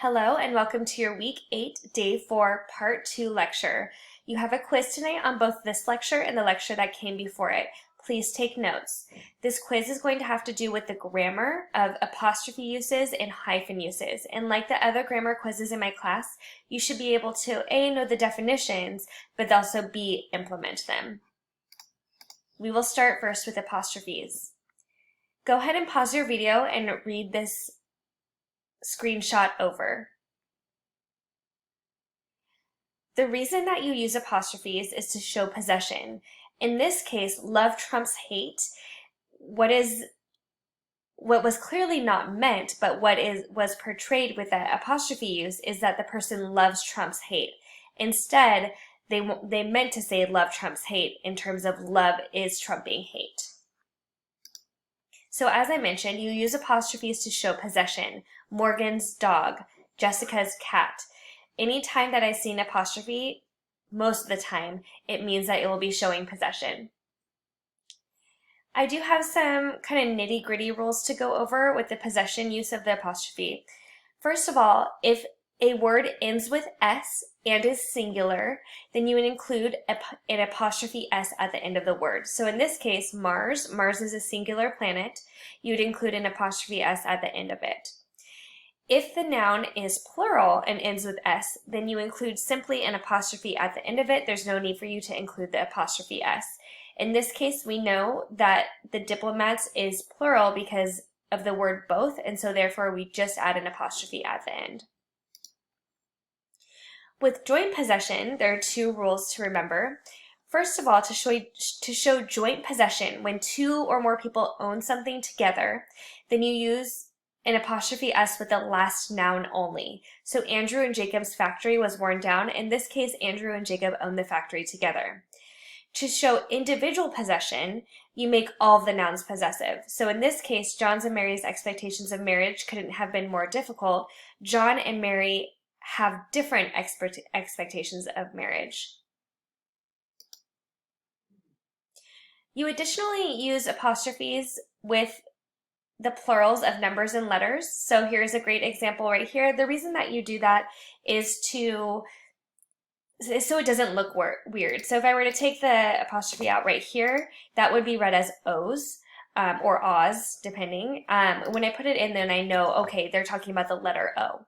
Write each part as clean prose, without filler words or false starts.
Hello and welcome to your Week 8, Day 4, Part 2 lecture. You have a quiz tonight on both this lecture and the lecture that came before it. Please take notes. This quiz is going to have to do with the grammar of apostrophe uses and hyphen uses. And like the other grammar quizzes in my class, you should be able to A, know the definitions, but also B, implement them. We will start first with apostrophes. Go ahead and pause your video and read this screenshot over. The reason that you use apostrophes is to show possession. In this case, love trumps hate. What was clearly not meant, but was portrayed with the apostrophe use is that the person loves trumps hate. Instead, they meant to say love trumps hate in terms of love is trumping hate. So as I mentioned, you use apostrophes to show possession. Morgan's dog, Jessica's cat. Anytime that I see an apostrophe, most of the time, it means that it will be showing possession. I do have some kind of nitty-gritty rules to go over with the possession use of the apostrophe. First of all, if a word ends with S and is singular, then you would include an apostrophe S at the end of the word. So in this case, Mars is a singular planet, you would include an apostrophe S at the end of it. If the noun is plural and ends with S, then you include simply an apostrophe at the end of it. There's no need for you to include the apostrophe S. In this case, we know that the diplomats is plural because of the word both, and so therefore we just add an apostrophe at the end. With joint possession, there are two rules to remember. First of all, to show joint possession, when two or more people own something together, then you use an apostrophe S with the last noun only. So Andrew and Jacob's factory was worn down. In this case, Andrew and Jacob own the factory together. To show individual possession, you make all of the nouns possessive. So in this case, John's and Mary's expectations of marriage couldn't have been more difficult. John and Mary have different expectations of marriage. You additionally use apostrophes with the plurals of numbers and letters. So here's a great example right here. The reason that you do that is so it doesn't look weird. So if I were to take the apostrophe out right here, that would be read as O's or Oz, depending. When I put it in, then I know, okay, they're talking about the letter O.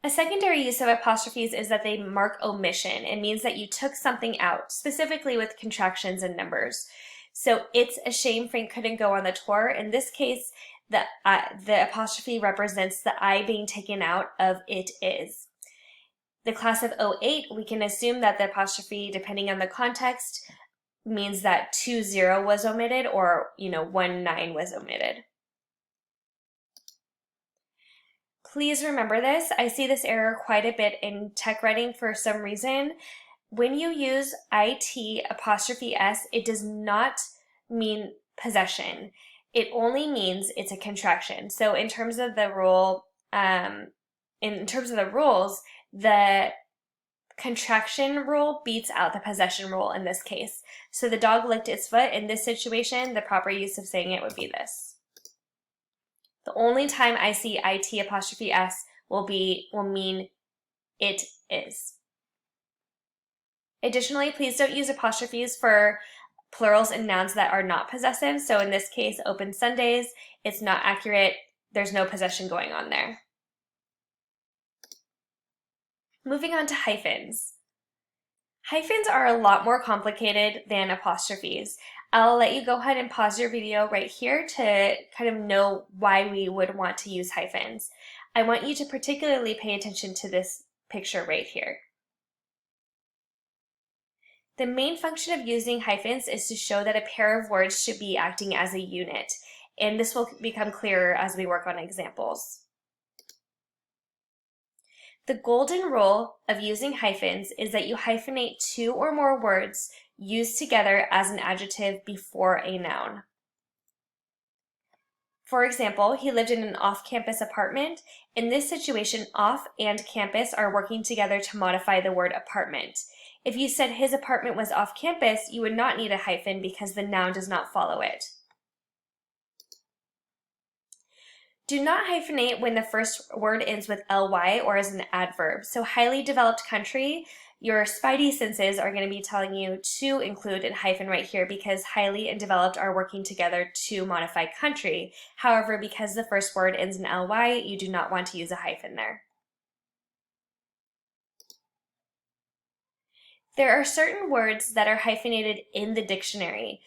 A secondary use of apostrophes is that they mark omission. It means that you took something out, specifically with contractions and numbers. So it's a shame Frank couldn't go on the tour. In this case, the apostrophe represents the I being taken out of it is. The class of 08, we can assume that the apostrophe, depending on the context, means that 20 was omitted or 19 was omitted. Please remember this. I see this error quite a bit in tech writing for some reason. When you use IT apostrophe S, it does not mean possession. It only means it's a contraction. So in terms of the rule, rules, the contraction rule beats out the possession rule in this case. So the dog licked its foot. In this situation, the proper use of saying it would be this. The only time I see IT apostrophe S will mean it is. Additionally, please don't use apostrophes for plurals and nouns that are not possessive. So in this case, open Sundays, it's not accurate. There's no possession going on there. Moving on to hyphens. Hyphens are a lot more complicated than apostrophes. I'll let you go ahead and pause your video right here to kind of know why we would want to use hyphens. I want you to particularly pay attention to this picture right here. The main function of using hyphens is to show that a pair of words should be acting as a unit, and this will become clearer as we work on examples. The golden rule of using hyphens is that you hyphenate two or more words used together as an adjective before a noun. For example, he lived in an off-campus apartment. In this situation, off and campus are working together to modify the word apartment. If you said his apartment was off campus, you would not need a hyphen because the noun does not follow it. Do not hyphenate when the first word ends with ly or as an adverb. So highly developed country, your spidey senses are going to be telling you to include a hyphen right here because highly and developed are working together to modify country. However, because the first word ends in ly, you do not want to use a hyphen there. There are certain words that are hyphenated in the dictionary,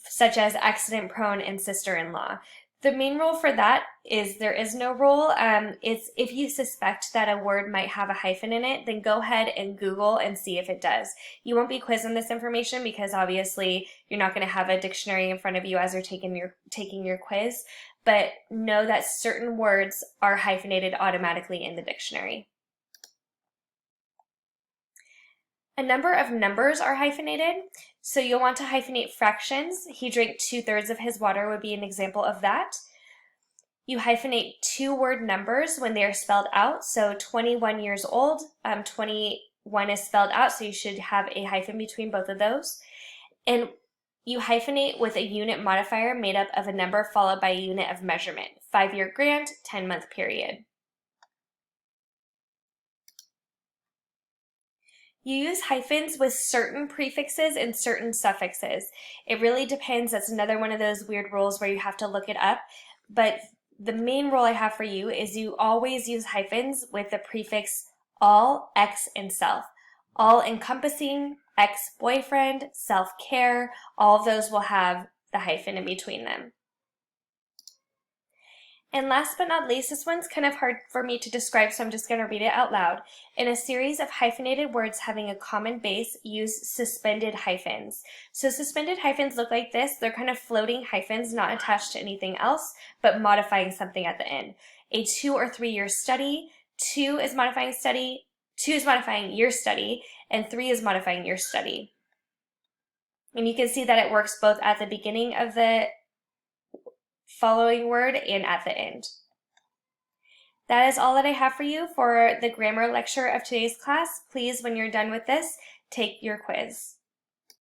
such as accident-prone and sister-in-law. The main rule for that is there is no rule. It's if you suspect that a word might have a hyphen in it, then go ahead and Google and see if it does. You won't be quizzed on this information because obviously you're not going to have a dictionary in front of you as you're taking your quiz, but know that certain words are hyphenated automatically in the dictionary. A number of numbers are hyphenated, so you'll want to hyphenate fractions. He drank 2/3 of his water would be an example of that. You hyphenate two-word numbers when they are spelled out, so 21 years old, 21 is spelled out, so you should have a hyphen between both of those. And you hyphenate with a unit modifier made up of a number followed by a unit of measurement, 5-year grant, 10-month period. You use hyphens with certain prefixes and certain suffixes. It really depends. That's another one of those weird rules where you have to look it up. But the main rule I have for you is you always use hyphens with the prefix all, ex, and self. All encompassing, ex-boyfriend, self-care, all of those will have the hyphen in between them. And last but not least, this one's kind of hard for me to describe, so I'm just going to read it out loud. In a series of hyphenated words having a common base, use suspended hyphens. So suspended hyphens look like this. They're kind of floating hyphens, not attached to anything else, but modifying something at the end. A 2 or 3 year study, 2 is modifying study, 2 is modifying your study, and 3 is modifying your study. And you can see that it works both at the beginning of the following word and at the end. That is all that I have for you for the grammar lecture of today's class. Please, when you're done with this, take your quiz.